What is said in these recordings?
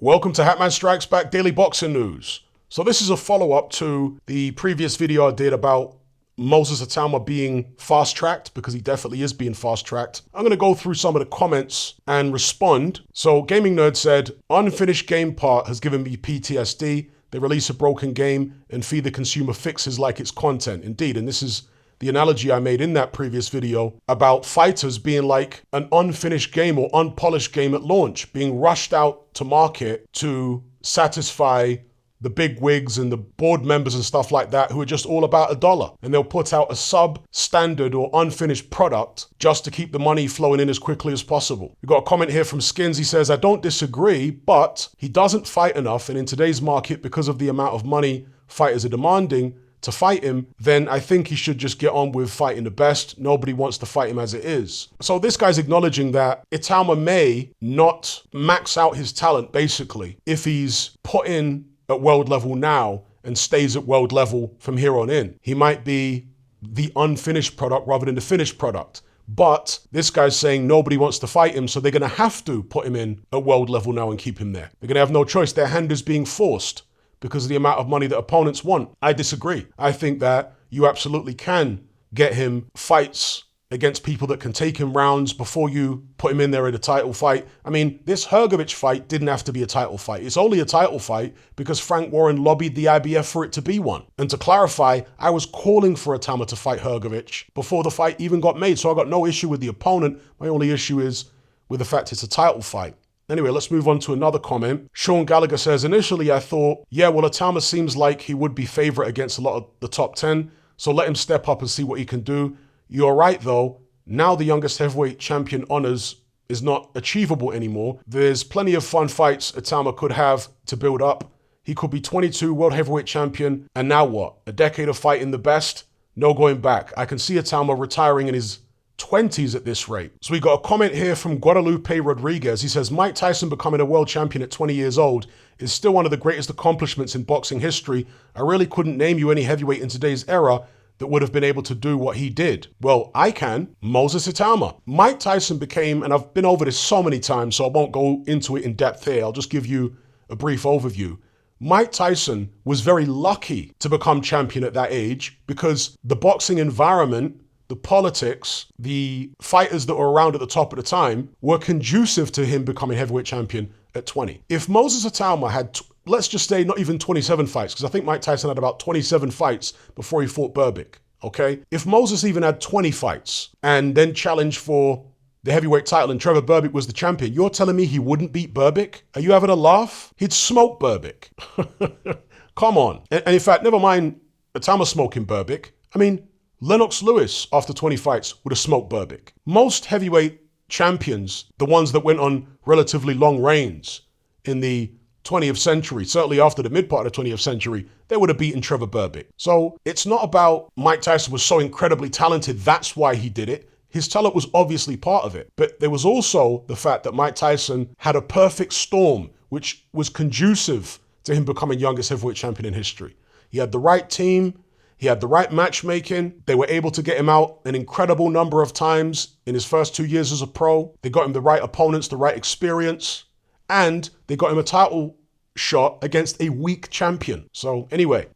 Welcome to Hatman Strikes Back Daily Boxing News. So this is a follow-up to the previous video I did about Moses Itauma being fast-tracked, because he definitely is being fast-tracked. I'm going to go through some of the comments and respond. So Gaming Nerd said, unfinished game part has given me PTSD. They release a broken game and feed the consumer fixes like it's content. Indeed, and this is the analogy I made in that previous video about fighters being like an unfinished game or unpolished game at launch, being rushed out to market to satisfy the big wigs and the board members and stuff like that who are just all about $1. And they'll put out a substandard or unfinished product just to keep the money flowing in as quickly as possible. We've got a comment here from Skins. He says, I don't disagree, but he doesn't fight enough. And in today's market, because of the amount of money fighters are demanding to fight him, then I think he should just get on with fighting the best. Nobody wants to fight him as it is. So this guy's acknowledging that Itauma may not max out his talent, basically, if he's put in at world level now and stays at world level from here on in. He might be the unfinished product rather than the finished product. But this guy's saying nobody wants to fight him, so they're going to have to put him in at world level now and keep him there. They're going to have no choice. Their hand is being forced because of the amount of money that opponents want. I disagree. I think that you absolutely can get him fights against people that can take him rounds before you put him in there in a title fight. I mean, this Hrgovic fight didn't have to be a title fight. It's only a title fight because Frank Warren lobbied the IBF for it to be one. And to clarify, I was calling for Itauma to fight Hrgovic before the fight even got made, so I got no issue with the opponent. My only issue is with the fact it's a title fight. Anyway, let's move on to another comment. Sean Gallagher says, initially I thought, yeah, well, Itauma seems like he would be favorite against a lot of the top 10, so let him step up and see what he can do. You're right, though. Now the youngest heavyweight champion honors is not achievable anymore. There's plenty of fun fights Itauma could have to build up. He could be 22, world heavyweight champion, and now what? A decade of fighting the best? No going back. I can see Itauma retiring in his 20s at this rate. So we got a comment here from Guadalupe Rodriguez. He says, Mike Tyson becoming a world champion at 20 years old is still one of the greatest accomplishments in boxing history. I really couldn't name you any heavyweight in today's era that would have been able to do what he did. Well, I can. Moses Itauma. Mike Tyson became, and I've been over this so many times, so I won't go into it in depth here. I'll just give you a brief overview. Mike Tyson was very lucky to become champion at that age because the boxing environment, the politics, the fighters that were around at the top at the time were conducive to him becoming heavyweight champion at 20. If Moses Itauma had, let's just say not even 27 fights, because I think Mike Tyson had about 27 fights before he fought Berbick, okay? If Moses even had 20 fights and then challenged for the heavyweight title and Trevor Berbick was the champion, you're telling me he wouldn't beat Berbick? Are you having a laugh? He'd smoke Berbick. Come on. And in fact, never mind Itauma smoking Berbick. I mean, Lennox Lewis, after 20 fights, would have smoked Berbick. Most heavyweight champions, the ones that went on relatively long reigns in the 20th century, certainly after the mid part of the 20th century, they would have beaten Trevor Berbick. So it's not about Mike Tyson was so incredibly talented, that's why he did it. His talent was obviously part of it. But there was also the fact that Mike Tyson had a perfect storm, which was conducive to him becoming youngest heavyweight champion in history. He had the right team. He had the right matchmaking. They were able to get him out an incredible number of times in his first 2 years as a pro. They got him the right opponents, the right experience, and they got him a title shot against a weak champion. So anyway,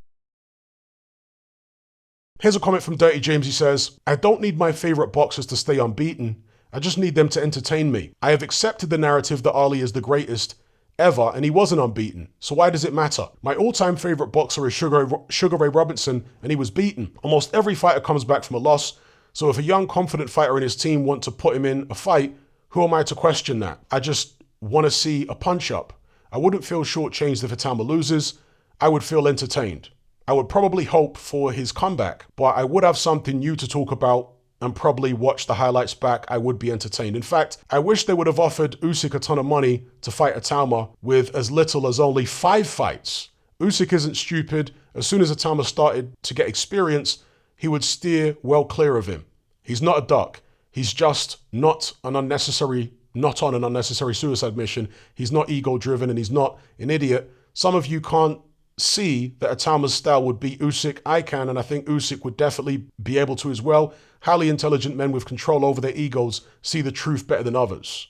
here's a comment from Dirty James. He says, I don't need my favorite boxers to stay unbeaten. I just need them to entertain me. I have accepted the narrative that Ali is the greatest ever, and he wasn't unbeaten. So why does it matter? My all-time favorite boxer is Sugar Ray Robinson, and he was beaten. Almost every fighter comes back from a loss. So if a young, confident fighter in his team want to put him in a fight, who am I to question that? I just want to see a punch-up. I wouldn't feel shortchanged if Itauma loses. I would feel entertained. I would probably hope for his comeback, but I would have something new to talk about and probably watch the highlights back. I would be entertained. In fact, I wish they would have offered Usyk a ton of money to fight Itauma with as little as only 5 fights. Usyk isn't stupid. As soon as Itauma started to get experience, he would steer well clear of him. He's not a duck. He's just not on an unnecessary suicide mission. He's not ego-driven and he's not an idiot. Some of you can't see that Itauma's style would beat Usyk. I can, and I think Usyk would definitely be able to as well. Highly intelligent men with control over their egos see the truth better than others.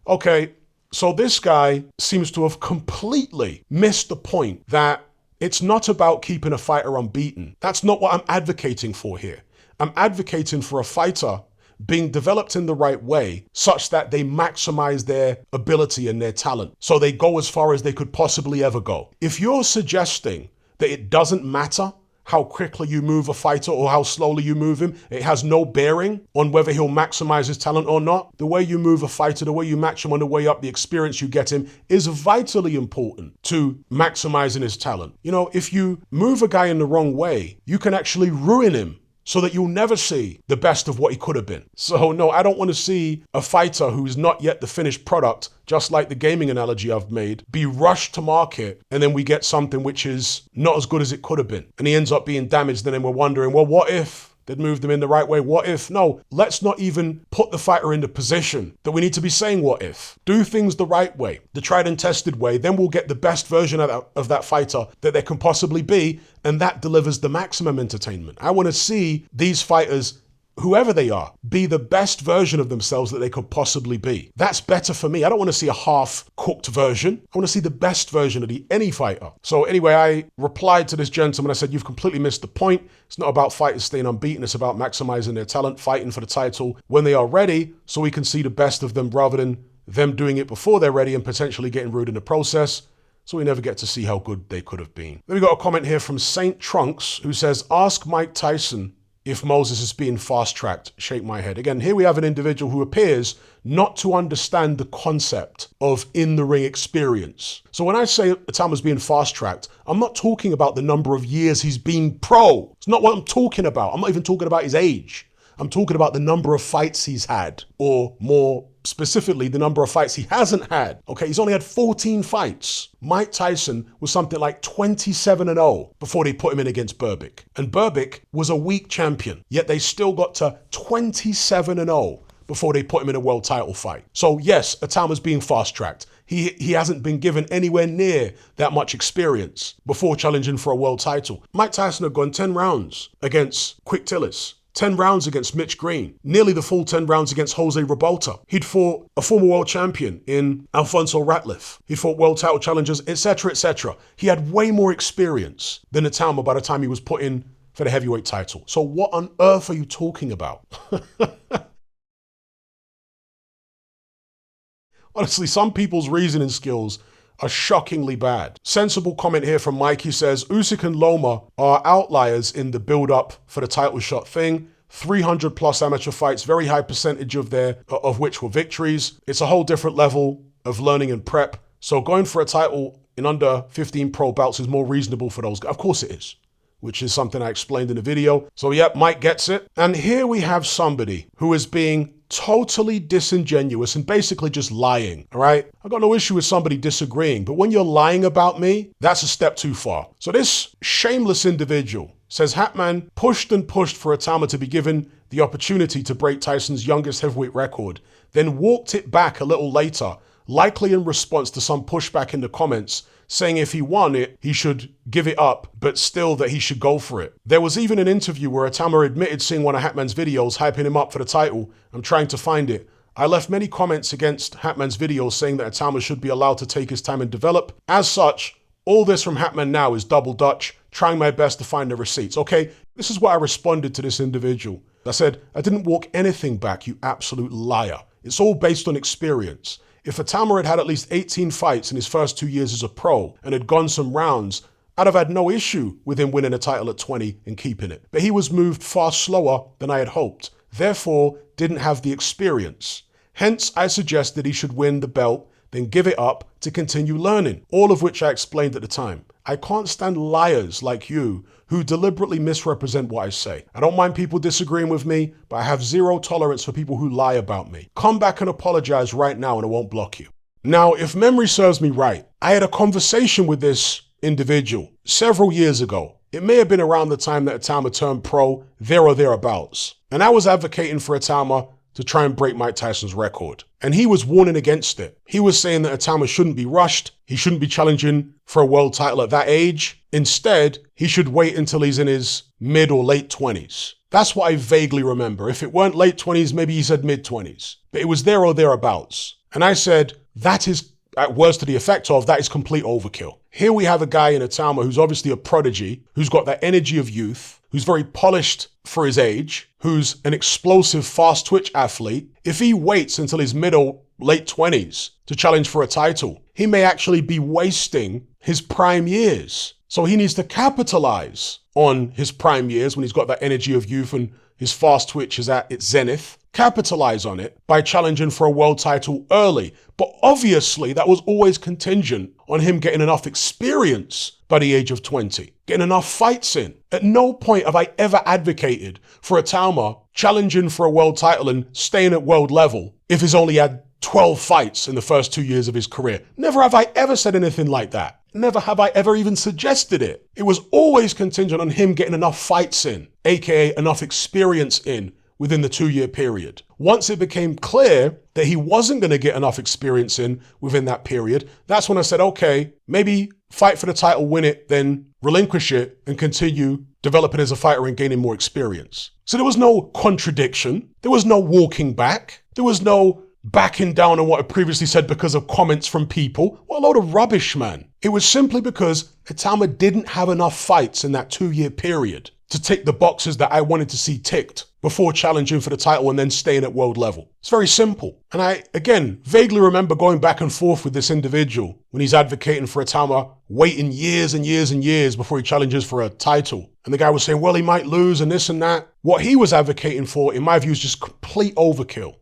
Okay, So this guy seems to have completely missed the point that it's not about keeping a fighter unbeaten. That's not what I'm advocating for here. I'm advocating for a fighter being developed in the right way such that they maximize their ability and their talent. So they go as far as they could possibly ever go. If you're suggesting that it doesn't matter how quickly you move a fighter or how slowly you move him, it has no bearing on whether he'll maximize his talent or not. The way you move a fighter, the way you match him on the way up, the experience you get him is vitally important to maximizing his talent. You know, if you move a guy in the wrong way, you can actually ruin him so that you'll never see the best of what he could have been. So no, I don't want to see a fighter who's not yet the finished product, just like the gaming analogy I've made, be rushed to market and then we get something which is not as good as it could have been. And he ends up being damaged and then we're wondering, well, what if they'd moved him in the right way? What if? No, let's not even put the fighter in the position that we need to be saying what if. Do things the right way, the tried and tested way, then we'll get the best version of that fighter that there can possibly be, and that delivers the maximum entertainment. I want to see these fighters, whoever they are, be the best version of themselves that they could possibly be. That's better for me. I don't want to see a half-cooked version. I want to see the best version of any fighter. So anyway, I replied to this gentleman. I said, you've completely missed the point. It's not about fighters staying unbeaten. It's about maximizing their talent, fighting for the title when they are ready so we can see the best of them rather than them doing it before they're ready and potentially getting rude in the process. So we never get to see how good they could have been. Then we got a comment here from Saint Trunks who says, ask Mike Tyson if Moses is being fast-tracked. Shake my head. Again, here we have an individual who appears not to understand the concept of in-the-ring experience. So when I say Itauma's being fast-tracked, I'm not talking about the number of years he's been pro. It's not what I'm talking about. I'm not even talking about his age. I'm talking about the number of fights he's had, or more specifically, the number of fights he hasn't had. Okay, he's only had 14 fights. Mike Tyson was something like 27-0 before they put him in against Berbick. And Berbick was a weak champion, yet they still got to 27-0 before they put him in a world title fight. So yes, Itauma's being fast-tracked. He hasn't been given anywhere near that much experience before challenging for a world title. Mike Tyson had gone 10 rounds against Quick Tillis, 10 rounds against Mitch Green, nearly the full 10 rounds against Jose Revolta. He'd fought a former world champion in Alfonso Ratliff. He fought world title challengers, etc., etc. He had way more experience than Itauma by the time he was put in for the heavyweight title. So what on earth are you talking about? Honestly, some people's reasoning skills are shockingly bad. Sensible comment here from Mike. He says, Usyk and Loma are outliers in the build-up for the title shot thing. 300 plus amateur fights, very high percentage of which were victories. It's a whole different level of learning and prep. So going for a title in under 15 pro bouts is more reasonable for those guys. Of course it is, which is something I explained in the video. So yep, Mike gets it. And here we have somebody who is being totally disingenuous and basically just lying, all right? I got no issue with somebody disagreeing, but when you're lying about me, that's a step too far. So this shameless individual says Hatman pushed and pushed for Itauma to be given the opportunity to break Tyson's youngest heavyweight record, then walked it back a little later, likely in response to some pushback in the comments, saying if he won it, he should give it up, but still that he should go for it. There was even an interview where Itauma admitted seeing one of Hatman's videos hyping him up for the title. I'm trying to find it. I left many comments against Hatman's videos saying that Itauma should be allowed to take his time and develop. As such, all this from Hatman now is double Dutch, trying my best to find the receipts. Okay, this is what I responded to this individual. I said, I didn't walk anything back, you absolute liar. It's all based on experience. If Itauma had had at least 18 fights in his first 2 years as a pro and had gone some rounds, I'd have had no issue with him winning a title at 20 and keeping it. But he was moved far slower than I had hoped, therefore didn't have the experience. Hence, I suggested he should win the belt, then give it up to continue learning, all of which I explained at the time. I can't stand liars like you who deliberately misrepresent what I say. I don't mind people disagreeing with me, but I have zero tolerance for people who lie about me. Come back and apologize right now and I won't block you. Now, if memory serves me right, I had a conversation with this individual several years ago. It may have been around the time that Itauma turned pro, there or thereabouts. And I was advocating for Itauma to try and break Mike Tyson's record. And he was warning against it. He was saying that Itauma shouldn't be rushed. He shouldn't be challenging for a world title at that age. Instead, he should wait until he's in his mid or late 20s. That's what I vaguely remember. If it weren't late 20s, maybe he said mid 20s. But it was there or thereabouts. And I said, that is, at words to the effect of, that is complete overkill. Here we have a guy in Itauma who's obviously a prodigy, who's got that energy of youth, who's very polished for his age, who's an explosive, fast twitch athlete. If he waits until his middle, late 20s to challenge for a title, he may actually be wasting his prime years. So he needs to capitalize on his prime years when he's got that energy of youth and his fast twitch is at its zenith. Capitalize on it by challenging for a world title early. But obviously that was always contingent on him getting enough experience by the age of 20, getting enough fights in. At no point have I ever advocated for Itauma challenging for a world title and staying at world level if he's only had 12 fights in the first 2 years of his career. Never have I ever said anything like that. Never have I ever even suggested it. It was always contingent on him getting enough fights in, aka enough experience in within the 2-year period. Once it became clear that he wasn't going to get enough experience in within that period, that's when I said, okay, maybe fight for the title, win it, then relinquish it and continue developing as a fighter and gaining more experience. So there was no contradiction. There was no walking back. There was no backing down on what I previously said because of comments from people. What a load of rubbish, man. It was simply because Itauma didn't have enough fights in that 2-year period to tick the boxes that I wanted to see ticked before challenging for the title and then staying at world level. It's very simple. And I, again, vaguely remember going back and forth with this individual when he's advocating for Itauma, waiting years and years and years before he challenges for a title. And the guy was saying, well, he might lose and this and that. What he was advocating for, in my view, is just complete overkill.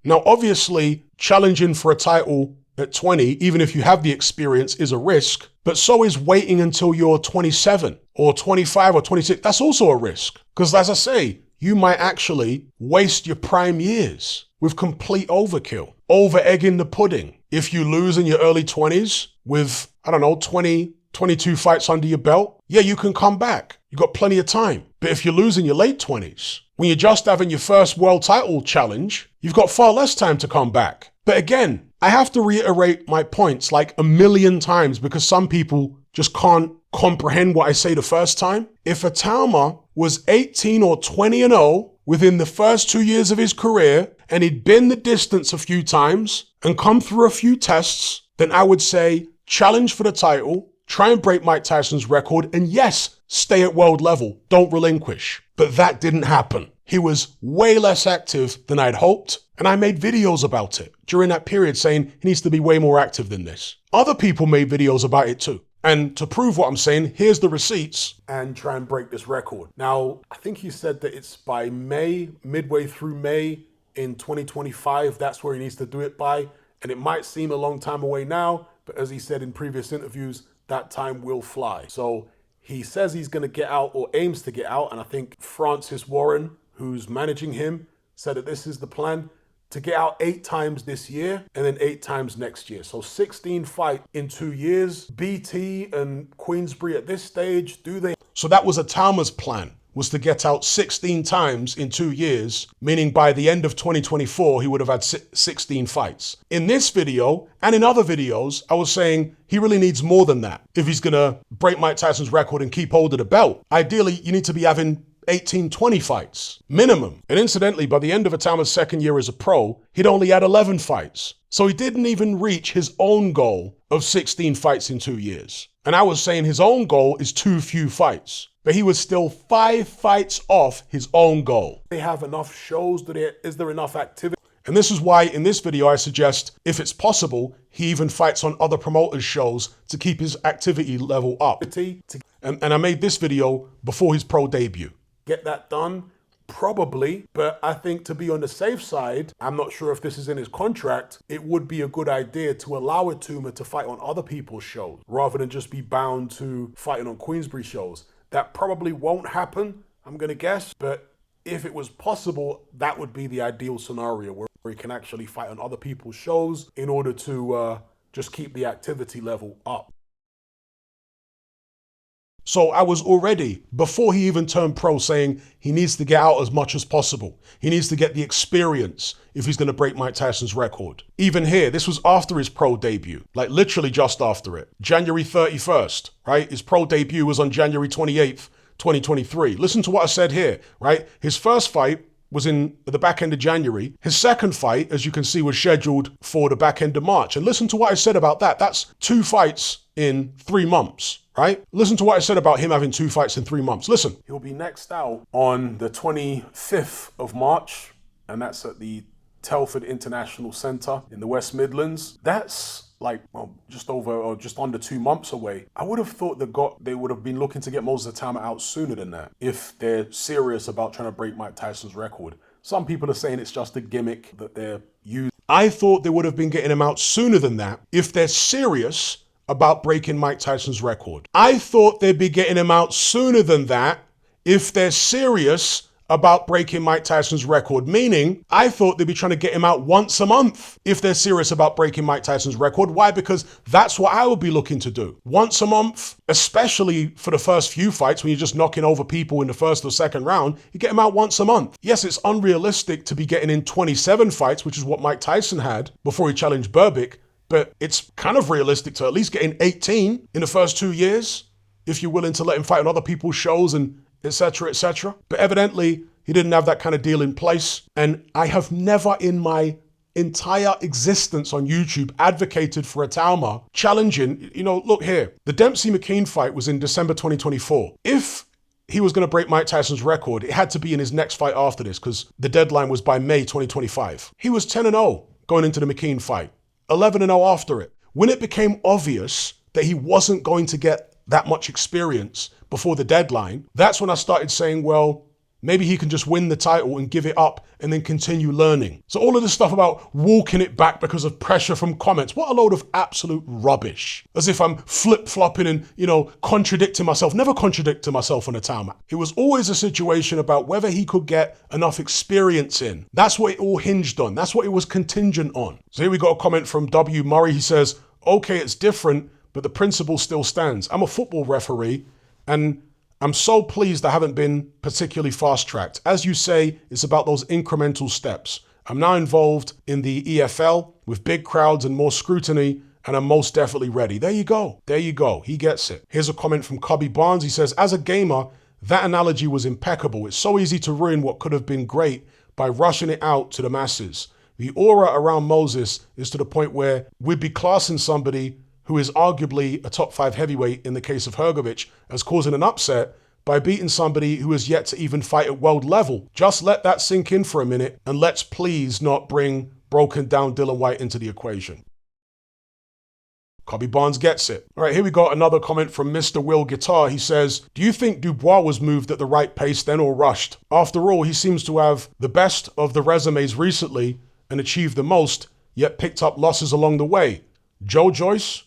Now, obviously, challenging for a title at 20, even if you have the experience, is a risk, but so is waiting until you're 27 or 25 or 26. That's also a risk. Because as I say, you might actually waste your prime years with complete overkill, over-egging the pudding. If you lose in your early 20s with, 20, 22 fights under your belt, yeah, you can come back. You've got plenty of time. But if you lose in your late 20s, when you're just having your first world title challenge, you've got far less time to come back. But again, I have to reiterate my points like a million times because some people just can't comprehend what I say the first time. If Itauma was 18 or 20-0 within the first 2 years of his career and he'd been the distance a few times and come through a few tests, then I would say challenge for the title, try and break Mike Tyson's record, and yes, stay at world level, don't relinquish. But that didn't happen. He was way less active than I'd hoped, and I made videos about it during that period saying he needs to be way more active than this. Other people made videos about it too. And to prove what I'm saying, here's the receipts and try and break this record. Now, I think he said that it's by May, midway through May in 2025, that's where he needs to do it by. And it might seem a long time away now, but as he said in previous interviews, that time will fly. So he says he's going to get out or aims to get out. And I think Francis Warren, who's managing him, said that this is the plan, to get out 8 times this year and then 8 times next year. So 16 fights in 2 years. BT and Queensbury at this stage, do they? So that was Itauma's plan, was to get out 16 times in 2 years, meaning by the end of 2024, he would have had 16 fights. In this video and in other videos, I was saying he really needs more than that if he's gonna break Mike Tyson's record and keep hold of the belt. Ideally, you need to be having 18, 20 fights, minimum. And incidentally, by the end of Itauma's second year as a pro, he'd only had 11 fights. So he didn't even reach his own goal of 16 fights in 2 years. And I was saying his own goal is too few fights. But he was still 5 fights off his own goal. They have enough shows? Is there enough activity? And this is why in this video I suggest, if it's possible, he even fights on other promoters' shows to keep his activity level up. And I made this video before his pro debut. Get that done? Probably, but I think to be on the safe side, I'm not sure if this is in his contract, it would be a good idea to allow Itauma to fight on other people's shows rather than just be bound to fighting on Queensbury shows. That probably won't happen, I'm gonna guess, but if it was possible, that would be the ideal scenario where he can actually fight on other people's shows in order to just keep the activity level up. So I was already, before he even turned pro, saying he needs to get out as much as possible. He needs to get the experience if he's going to break Mike Tyson's record. Even here, this was after his pro debut, like literally just after it. January 31st, right? His pro debut was on January 28th, 2023. Listen to what I said here, right? His first fight was in the back end of January. His second fight, as you can see, was scheduled for the back end of March. And listen to what I said about that. That's 2 fights in 3 months, right? Listen to what I said about him having 2 fights in 3 months. Listen. He'll be next out on the 25th of March, and that's at the Telford International Centre in the West Midlands. That's like just over or just under 2 months away. I would have thought they would have been looking to get Moses Itauma out sooner than that if they're serious about trying to break Mike Tyson's record. Some people are saying it's just a gimmick that they're using. I thought they would have been getting him out sooner than that if they're serious about breaking Mike Tyson's record. I thought they'd be getting him out sooner than that if they're serious about breaking Mike Tyson's record, meaning I thought they'd be trying to get him out once a month if they're serious about breaking Mike Tyson's record. Why? Because that's what I would be looking to do. Once a month, especially for the first few fights when you're just knocking over people in the first or second round, you get him out once a month. Yes, it's unrealistic to be getting in 27 fights, which is what Mike Tyson had before he challenged Berbick, but it's kind of realistic to at least get in 18 in the first 2 years if you're willing to let him fight on other people's shows and etc., etc. But evidently, he didn't have that kind of deal in place. And I have never in my entire existence on YouTube advocated for Itauma challenging, look here. The Dempsey-McKean fight was in December 2024. If he was going to break Mike Tyson's record, it had to be in his next fight after this because the deadline was by May 2025. He was 10-0 going into the McKean fight, 11-0 after it. When it became obvious that he wasn't going to get that much experience before the deadline, that's when I started saying, well, maybe he can just win the title and give it up and then continue learning. So all of this stuff about walking it back because of pressure from comments, what a load of absolute rubbish. As if I'm flip-flopping and, contradicting myself. Never contradicting myself on Itauma. It was always a situation about whether he could get enough experience in. That's what it all hinged on. That's what it was contingent on. So here we got a comment from W. Murray. He says, okay, it's different, but the principle still stands. I'm a football referee, and I'm so pleased I haven't been particularly fast-tracked. As you say, it's about those incremental steps. I'm now involved in the EFL with big crowds and more scrutiny, and I'm most definitely ready. There you go. There you go. He gets it. Here's a comment from Cubby Barnes. He says, as a gamer, that analogy was impeccable. It's so easy to ruin what could have been great by rushing it out to the masses. The aura around Moses is to the point where we'd be classing somebody who is arguably a top 5 heavyweight in the case of Hrgovic as causing an upset by beating somebody who has yet to even fight at world level. Just let that sink in for a minute, and let's please not bring broken down Dillian Whyte into the equation. Cubby Barnes gets it. All right, here we got another comment from Mr. Will Guitar. He says, do you think Dubois was moved at the right pace then or rushed? After all, he seems to have the best of the resumes recently and achieved the most, yet picked up losses along the way. Joe Joyce? ?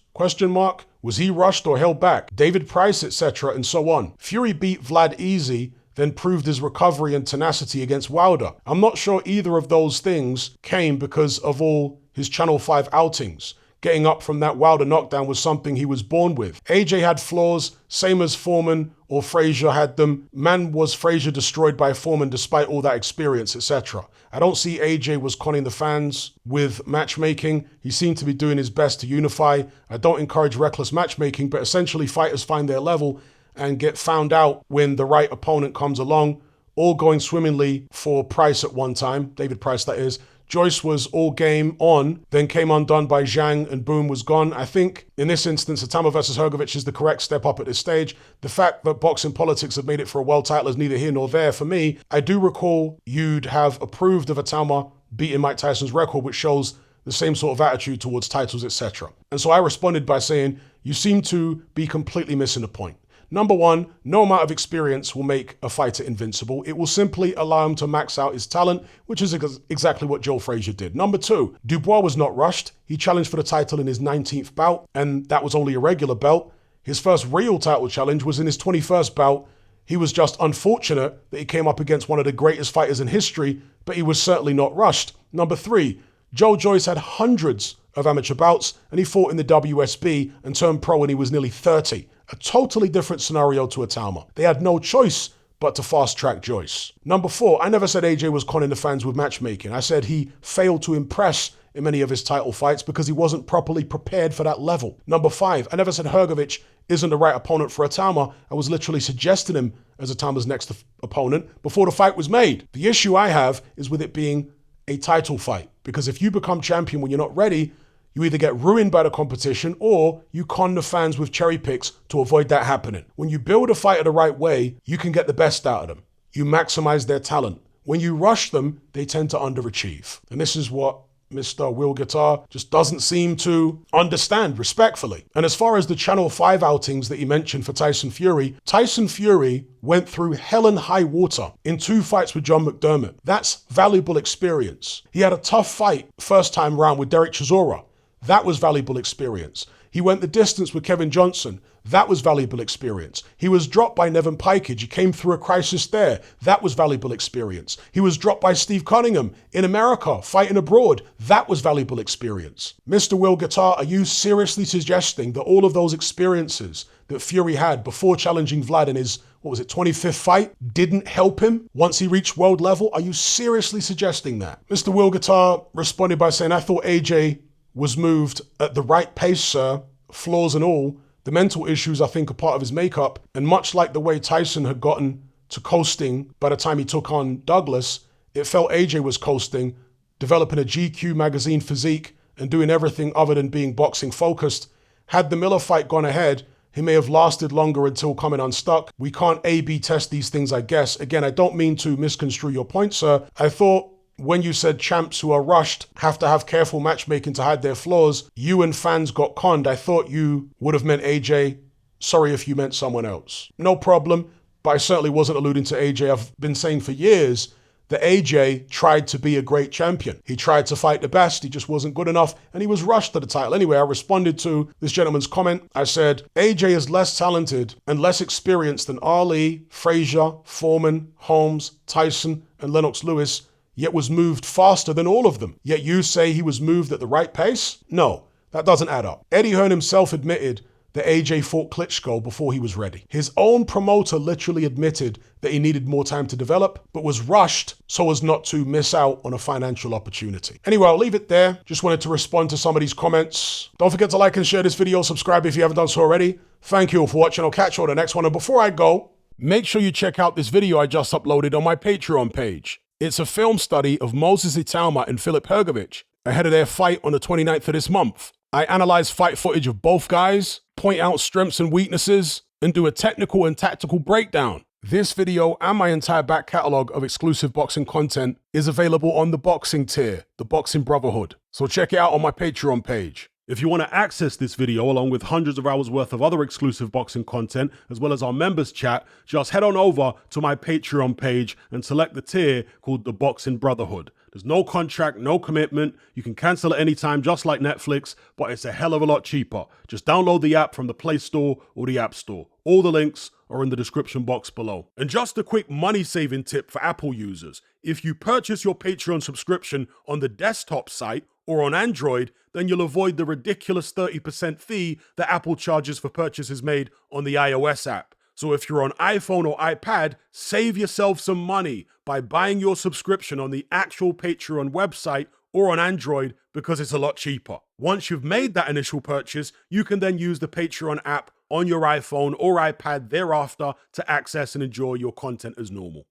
Was he rushed or held back? David Price, etc., and so on. Fury beat Vlad easy, then proved his recovery and tenacity against Wilder. I'm not sure either of those things came because of all his Channel 5 outings. Getting up from that Wilder knockdown was something he was born with. AJ had flaws, same as Foreman or Frazier had them. Man, was Frazier destroyed by Foreman despite all that experience, etc. I don't see AJ was conning the fans with matchmaking. He seemed to be doing his best to unify. I don't encourage reckless matchmaking, but essentially fighters find their level and get found out when the right opponent comes along. All going swimmingly for Price at one time, David Price that is. Joyce was all game on, then came undone by Zhang and boom, was gone. I think in this instance, Itauma versus Hrgovic is the correct step up at this stage. The fact that boxing politics have made it for a world title is neither here nor there for me. I do recall you'd have approved of Itauma beating Mike Tyson's record, which shows the same sort of attitude towards titles, etc. And so I responded by saying, you seem to be completely missing the point. Number one, no amount of experience will make a fighter invincible. It will simply allow him to max out his talent, which is exactly what Joe Frazier did. Number two, Dubois was not rushed. He challenged for the title in his 19th bout, and that was only a regular belt. His first real title challenge was in his 21st bout. He was just unfortunate that he came up against one of the greatest fighters in history, but he was certainly not rushed. Number three, Joe Joyce had hundreds of amateur bouts, and he fought in the WSB and turned pro when he was nearly 30. A totally different scenario to Itauma. They had no choice but to fast-track Joyce. Number four, I never said AJ was conning the fans with matchmaking. I said he failed to impress in many of his title fights because he wasn't properly prepared for that level. Number 5, I never said Hrgović isn't the right opponent for Itauma. I was literally suggesting him as Itauma's next opponent before the fight was made. The issue I have is with it being a title fight, because if you become champion when you're not ready, you either get ruined by the competition or you con the fans with cherry picks to avoid that happening. When you build a fighter the right way, you can get the best out of them. You maximize their talent. When you rush them, they tend to underachieve. And this is what Mr. Will Guitar just doesn't seem to understand, respectfully. And as far as the Channel 5 outings that he mentioned for Tyson Fury went through hell and high water in 2 fights with John McDermott. That's valuable experience. He had a tough fight first time round with Derek Chisora. That was valuable experience. He went the distance with Kevin Johnson. That was valuable experience. He was dropped by Nevin Pikage. He came through a crisis there. That was valuable experience. He was dropped by Steve Cunningham in America, fighting abroad. That was valuable experience. Mr. Will Guitar, are you seriously suggesting that all of those experiences that Fury had before challenging Vlad in his, 25th fight, didn't help him once he reached world level? Are you seriously suggesting that? Mr. Will Guitar responded by saying, I thought AJ was moved at the right pace, sir, flaws and all. The mental issues, I think, are part of his makeup. And much like the way Tyson had gotten to coasting by the time he took on Douglas, it felt AJ was coasting, developing a GQ magazine physique and doing everything other than being boxing focused. Had the Miller fight gone ahead, he may have lasted longer until coming unstuck. We can't A/B test these things, I guess. Again, I don't mean to misconstrue your point, sir. I thought when you said champs who are rushed have to have careful matchmaking to hide their flaws, you and fans got conned. I thought you would have meant AJ. Sorry if you meant someone else. No problem, but I certainly wasn't alluding to AJ. I've been saying for years that AJ tried to be a great champion. He tried to fight the best, he just wasn't good enough, and he was rushed to the title. Anyway, I responded to this gentleman's comment. I said, AJ is less talented and less experienced than Ali, Frazier, Foreman, Holmes, Tyson, and Lennox Lewis, yet was moved faster than all of them. Yet you say he was moved at the right pace? No, that doesn't add up. Eddie Hearn himself admitted that AJ fought Klitschko before he was ready. His own promoter literally admitted that he needed more time to develop, but was rushed so as not to miss out on a financial opportunity. Anyway, I'll leave it there. Just wanted to respond to some of these comments. Don't forget to like and share this video, subscribe if you haven't done so already. Thank you all for watching. I'll catch you on the next one. And before I go, make sure you check out this video I just uploaded on my Patreon page. It's a film study of Moses Itauma and Filip Hrgović ahead of their fight on the 29th of this month. I analyze fight footage of both guys, point out strengths and weaknesses, and do a technical and tactical breakdown. This video and my entire back catalog of exclusive boxing content is available on the boxing tier, the Boxing Brotherhood. So check it out on my Patreon page. If you want to access this video along with hundreds of hours worth of other exclusive boxing content, as well as our members chat, just head on over to my Patreon page and select the tier called the Boxing Brotherhood. There's no contract, no commitment. You can cancel at any time, just like Netflix, but it's a hell of a lot cheaper. Just download the app from the Play Store or the App Store. All the links are in the description box below. And just a quick money-saving tip for Apple users. If you purchase your Patreon subscription on the desktop site or on Android, then you'll avoid the ridiculous 30% fee that Apple charges for purchases made on the iOS app. So if you're on iPhone or iPad, save yourself some money by buying your subscription on the actual Patreon website or on Android because it's a lot cheaper. Once you've made that initial purchase, you can then use the Patreon app on your iPhone or iPad thereafter to access and enjoy your content as normal.